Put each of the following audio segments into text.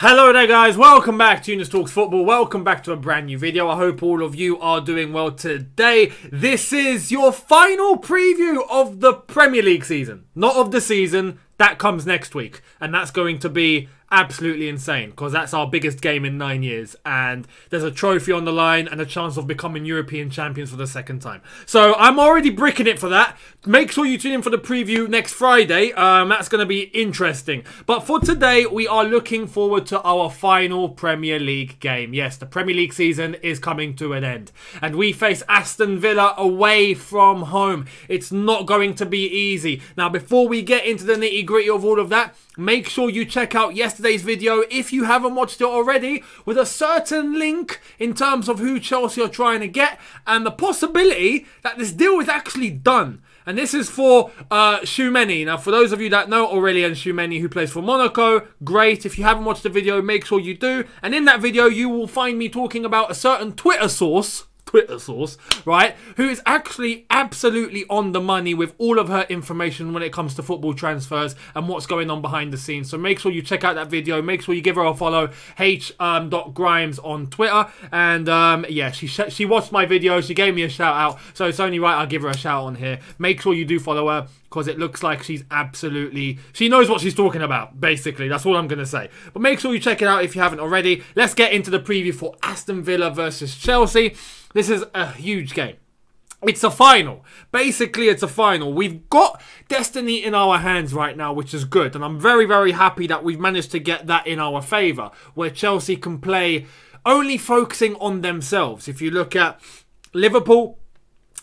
Hello there guys, welcome back to Eunice Talks Football, welcome back to a brand new video. I hope all of you are doing well today. This is your final preview of the Premier League season. Not of the season, that comes next week. And that's going to be absolutely insane because that's our biggest game in 9 years. And there's a trophy on the line and a chance of becoming European champions for the second time. So I'm already bricking it for that. Make sure you tune in for the preview next Friday. That's going to be interesting. But for today, we are looking forward to our final Premier League game. Yes, the Premier League season is coming to an end. And we face Aston Villa away from home. It's not going to be easy. Now, before we get into the nitty-gritty of all of that, make sure you check out yesterday's video if you haven't watched it already, with a certain link in terms of who Chelsea are trying to get and the possibility that this deal is actually done. And this is for Tchouaméni. Now, for those of you that know Aurélien Tchouaméni, who plays for Monaco, great. If you haven't watched the video, make sure you do. And in that video, you will find me talking about a certain Twitter source, right, who is actually absolutely on the money with all of her information when it comes to football transfers and what's going on behind the scenes. So make sure you check out that video. Make sure you give her a follow, h.grimes on Twitter. And yeah, she watched my video. She gave me a shout out. So it's only right I'll give her a shout on here. Make sure you do follow her, because it looks like she knows what she's talking about, basically. That's all I'm going to say. But make sure you check it out if you haven't already. Let's get into the preview for Aston Villa versus Chelsea. This is a huge game. It's a final. Basically, it's a final. We've got destiny in our hands right now, which is good. And I'm very, very happy that we've managed to get that in our favour, where Chelsea can play only focusing on themselves. If you look at Liverpool,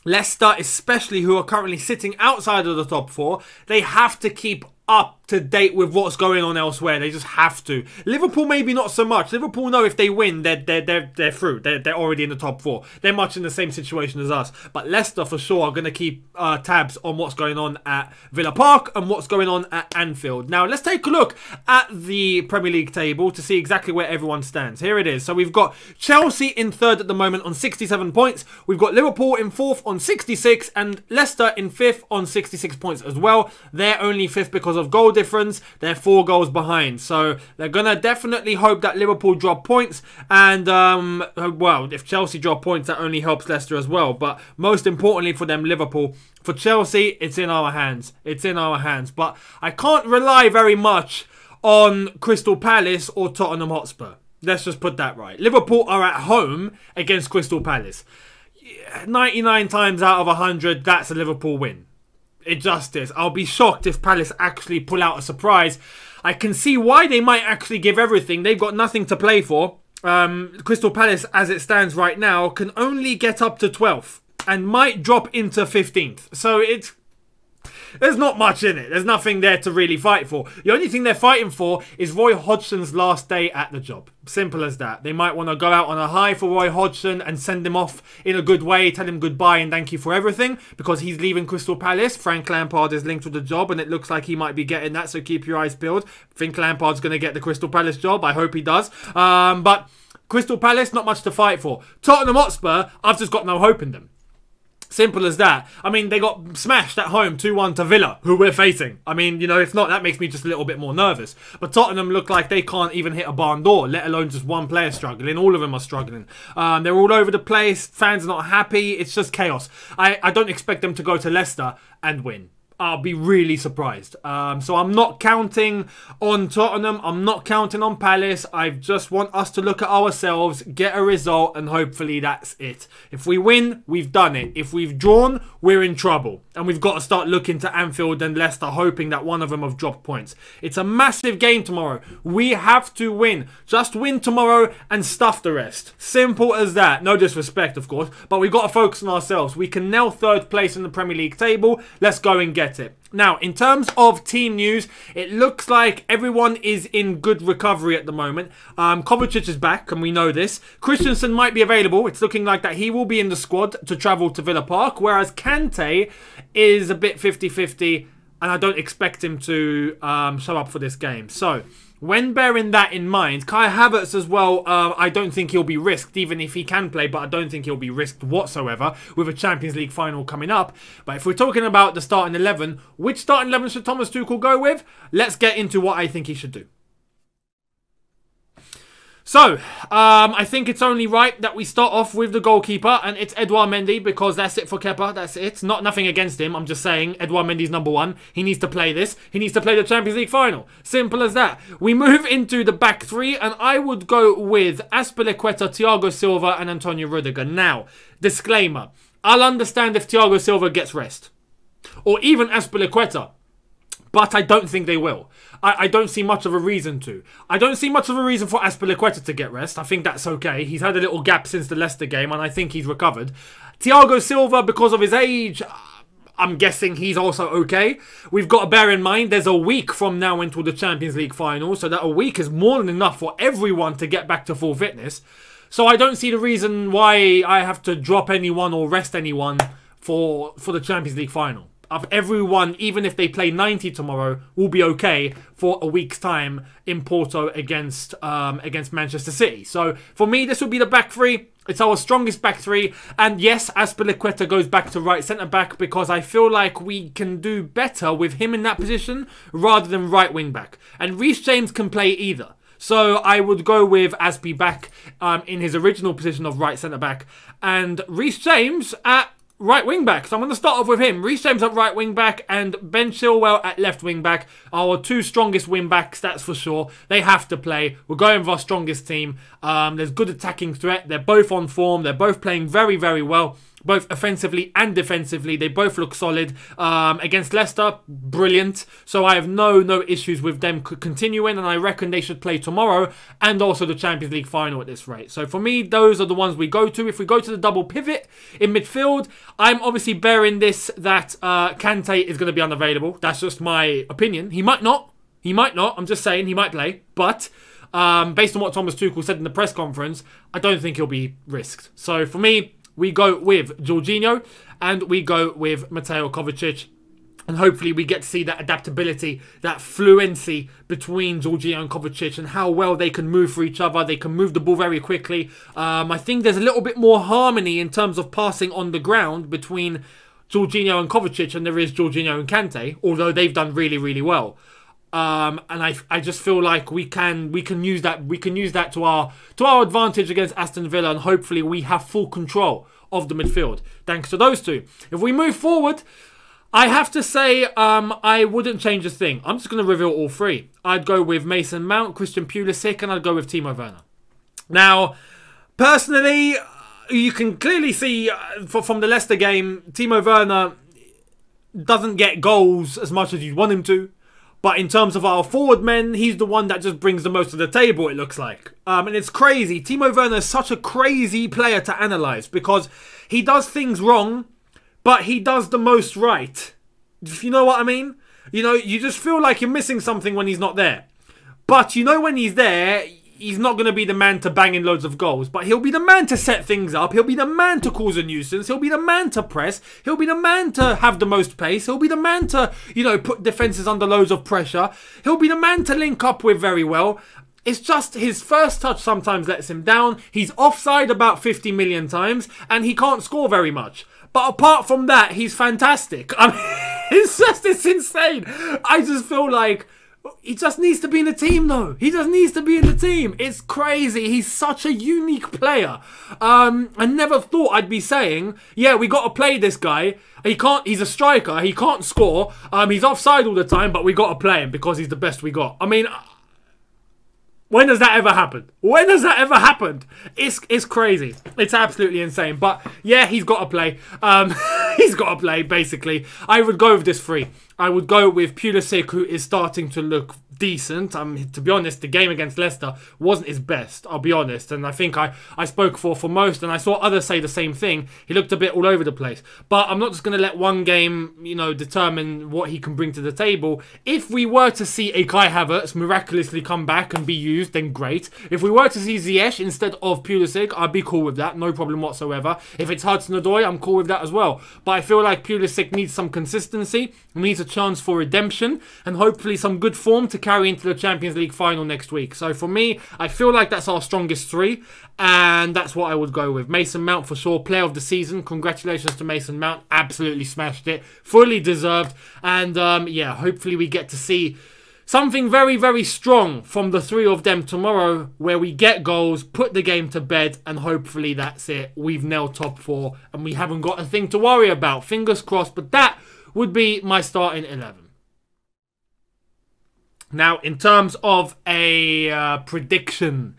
Leicester especially, who are currently sitting outside of the top four, they have to keep up to date with what's going on elsewhere. They just have to. Liverpool maybe not so much. Liverpool know if they win, they're through. They're already in the top four. They're much in the same situation as us. But Leicester for sure are going to keep tabs on what's going on at Villa Park and what's going on at Anfield. Now let's take a look at the Premier League table to see exactly where everyone stands. Here it is. So we've got Chelsea in third at the moment on 67 points. We've got Liverpool in fourth on 66 and Leicester in fifth on 66 points as well. They're only fifth because of goal difference. They're 4 goals behind, so they're gonna definitely hope that Liverpool drop points, and well, if Chelsea drop points, that only helps Leicester as well. But most importantly for them, Liverpool. For Chelsea, it's in our hands. It's in our hands. But I can't rely very much on Crystal Palace or Tottenham Hotspur. Let's just put that right. Liverpool are at home against Crystal Palace. 99 times out of 100, that's a Liverpool win. It just is. I'll be shocked if Palace actually pull out a surprise. I can see why they might actually give everything. They've got nothing to play for. Crystal Palace, as it stands right now, can only get up to 12th and might drop into 15th. So there's not much in it. There's nothing there to really fight for. The only thing they're fighting for is Roy Hodgson's last day at the job. Simple as that. They might want to go out on a high for Roy Hodgson and send him off in a good way, tell him goodbye and thank you for everything, because he's leaving Crystal Palace. Frank Lampard is linked with the job and it looks like he might be getting that, so keep your eyes peeled. I think Lampard's going to get the Crystal Palace job. I hope he does. But Crystal Palace, not much to fight for. Tottenham Hotspur, I've just got no hope in them. Simple as that. I mean, they got smashed at home 2-1 to Villa, who we're facing. I mean, you know, if not, that makes me just a little bit more nervous. But Tottenham look like they can't even hit a barn door, let alone just one player struggling. All of them are struggling. They're all over the place. Fans are not happy. It's just chaos. I don't expect them to go to Leicester and win. I'll be really surprised. So I'm not counting on Tottenham. I'm not counting on Palace. I just want us to look at ourselves, get a result, and hopefully that's it. If we win, we've done it. If we've drawn, we're in trouble. And we've got to start looking to Anfield and Leicester, hoping that one of them have dropped points. It's a massive game tomorrow. We have to win. Just win tomorrow and stuff the rest. Simple as that. No disrespect, of course. But we've got to focus on ourselves. We can nail third place in the Premier League table. Let's go and get it. Now, in terms of team news, it looks like everyone is in good recovery at the moment. Kovacic is back, and we know this. Christensen might be available. It's looking like that he will be in the squad to travel to Villa Park, whereas Kante is a bit 50-50, and I don't expect him to show up for this game. So, when bearing that in mind, Kai Havertz as well, I don't think he'll be risked, even if he can play, but I don't think he'll be risked whatsoever with a Champions League final coming up. But if we're talking about the starting 11, which starting 11 should Thomas Tuchel go with? Let's get into what I think he should do. So, I think it's only right that we start off with the goalkeeper, and it's Edouard Mendy, because that's it for Kepa, that's it. Nothing against him, I'm just saying, Edouard Mendy's #1. He needs to play this. He needs to play the Champions League final. Simple as that. We move into the back three, and I would go with Azpilicueta, Thiago Silva, and Antonio Rudiger. Now, disclaimer, I'll understand if Thiago Silva gets rest, or even Azpilicueta, but I don't think they will. I don't see much of a reason to. I don't see much of a reason for Azpilicueta to get rest. I think that's okay. He's had a little gap since the Leicester game, and I think he's recovered. Thiago Silva, because of his age, I'm guessing he's also okay. We've got to bear in mind there's a week from now until the Champions League final, so that a week is more than enough for everyone to get back to full fitness. So I don't see the reason why I have to drop anyone or rest anyone for the Champions League final. Of everyone, even if they play 90 tomorrow, will be okay for a week's time in Porto against Manchester City. So for me, this would be the back three. It's our strongest back three. And yes, Azpilicueta goes back to right centre-back, because I feel like we can do better with him in that position rather than right wing-back. And Reece James can play either. So I would go with Azpi back in his original position of right centre-back, and Reece James at right wing back. So I'm going to start off with him. Reece James at right wing back and Ben Chilwell at left wing back. Our two strongest wing backs, that's for sure. They have to play. We're going with our strongest team. There's good attacking threat. They're both on form. They're both playing very, very well, both offensively and defensively. They both look solid. Against Leicester, brilliant. So I have no issues with them continuing, and I reckon they should play tomorrow and also the Champions League final at this rate. So for me, those are the ones we go to. If we go to the double pivot in midfield, I'm obviously bearing this that Kante is going to be unavailable. That's just my opinion. He might not. He might not. I'm just saying he might play. But based on what Thomas Tuchel said in the press conference, I don't think he'll be risked. So for me, we go with Jorginho and we go with Mateo Kovacic. And hopefully we get to see that adaptability, that fluency between Jorginho and Kovacic, and how well they can move for each other. They can move the ball very quickly. I think there's a little bit more harmony in terms of passing on the ground between Jorginho and Kovacic than there is Jorginho and Kante, although they've done really, really well. And I just feel like we can use that to our advantage against Aston Villa, and hopefully we have full control of the midfield thanks to those two. If we move forward, I have to say I wouldn't change a thing. I'm just going to reveal all three. I'd go with Mason Mount, Christian Pulisic, and I'd go with Timo Werner. Now, personally, you can clearly see from the Leicester game, Timo Werner doesn't get goals as much as you'd want him to. But in terms of our forward men, he's the one that just brings the most to the table, it looks like. And it's crazy. Timo Werner is such a crazy player to analyse, because he does things wrong, but he does the most right. If you know what I mean? You know, you just feel like you're missing something when he's not there. But you know when he's there, he's not going to be the man to bang in loads of goals, but he'll be the man to set things up. He'll be the man to cause a nuisance. He'll be the man to press. He'll be the man to have the most pace. He'll be the man to, you know, put defences under loads of pressure. He'll be the man to link up with very well. It's just his first touch sometimes lets him down. He's offside about 50 million times, and he can't score very much. But apart from that, he's fantastic. I mean, it's insane. I just feel like he just needs to be in the team, though. He just needs to be in the team. It's crazy. He's such a unique player. I never thought I'd be saying, yeah, we got to play this guy. He's a striker. He can't score. He's offside all the time, but we got to play him because he's the best we got. I mean, when has that ever happened? When has that ever happened? It's crazy. It's absolutely insane. But yeah, he's got to play. He's got to play, basically. I would go with this three. I would go with Pulisic, who is starting to look decent. To be honest, the game against Leicester wasn't his best, I'll be honest. And I think I spoke for most, and I saw others say the same thing. He looked a bit all over the place. But I'm not just going to let one game, you know, determine what he can bring to the table. If we were to see a Kai Havertz miraculously come back and be used, then great. If we were to see Ziyech instead of Pulisic, I'd be cool with that. No problem whatsoever. If it's Hudson-Odoi, I'm cool with that as well. But I feel like Pulisic needs some consistency, needs a chance for redemption, and hopefully some good form to carry into the Champions League final next week. So for me, I feel like that's our strongest three, and that's what I would go with. Mason Mount for sure, player of the season. Congratulations to Mason Mount. Absolutely smashed it. Fully deserved. And yeah, hopefully we get to see something very, very strong from the three of them tomorrow where we get goals, put the game to bed, and hopefully that's it. We've nailed top 4 and we haven't got a thing to worry about. Fingers crossed, but that would be my starting 11. Now, in terms of a prediction,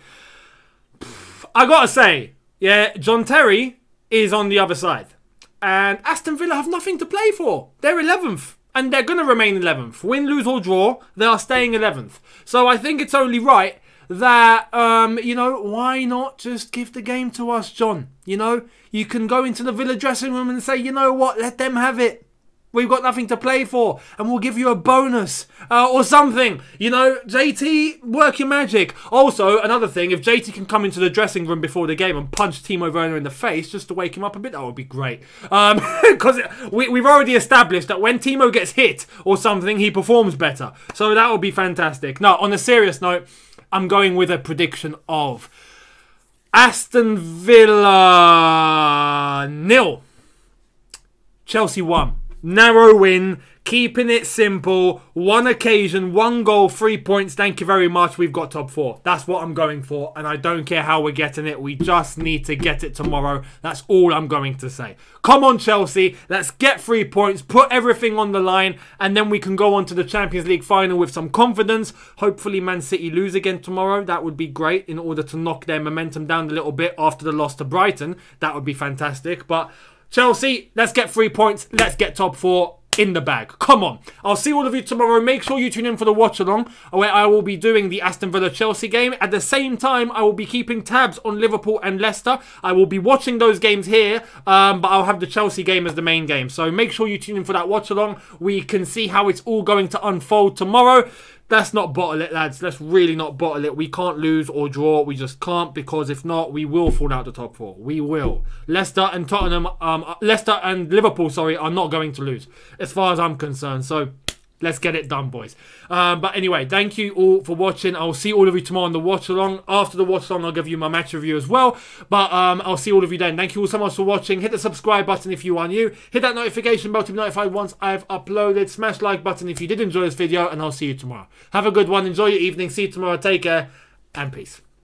I gotta say, yeah, John Terry is on the other side. And Aston Villa have nothing to play for. They're 11th. And they're going to remain 11th. Win, lose or draw, they are staying 11th. So I think it's only right that, you know, why not just give the game to us, John? You know, you can go into the Villa dressing room and say, you know what, let them have it. We've got nothing to play for, and we'll give you a bonus or something. You know, JT, work your magic. Also, another thing, if JT can come into the dressing room before the game and punch Timo Werner in the face just to wake him up a bit, that would be great. Because we've already established that when Timo gets hit or something, he performs better. So that would be fantastic. Now, on a serious note, I'm going with a prediction of Aston Villa 0, Chelsea 1. Narrow win, keeping it simple, 1 occasion, 1 goal, 3 points, thank you very much, we've got top 4. That's what I'm going for, and I don't care how we're getting it, we just need to get it tomorrow. That's all I'm going to say. Come on, Chelsea, let's get 3 points, put everything on the line, and then we can go on to the Champions League final with some confidence. Hopefully Man City lose again tomorrow, that would be great, in order to knock their momentum down a little bit after the loss to Brighton. That would be fantastic, but Chelsea, let's get 3 points. Let's get top 4 in the bag. Come on. I'll see all of you tomorrow. Make sure you tune in for the watch along where I will be doing the Aston Villa Chelsea game. At the same time, I will be keeping tabs on Liverpool and Leicester. I will be watching those games here, but I'll have the Chelsea game as the main game. So make sure you tune in for that watch along. We can see how it's all going to unfold tomorrow. Let's not bottle it, lads. Let's really not bottle it. We can't lose or draw. We just can't, because if not, we will fall out the top 4. We will. Leicester and Leicester and Liverpool, sorry, are not going to lose, as far as I'm concerned. So let's get it done, boys. But anyway, thank you all for watching. I'll see all of you tomorrow on the watch along. After the watch along, I'll give you my match review as well. But I'll see all of you then. Thank you all so much for watching. Hit the subscribe button if you are new. Hit that notification bell to be notified once I've uploaded. Smash like button if you did enjoy this video, and I'll see you tomorrow. Have a good one. Enjoy your evening. See you tomorrow. Take care and peace.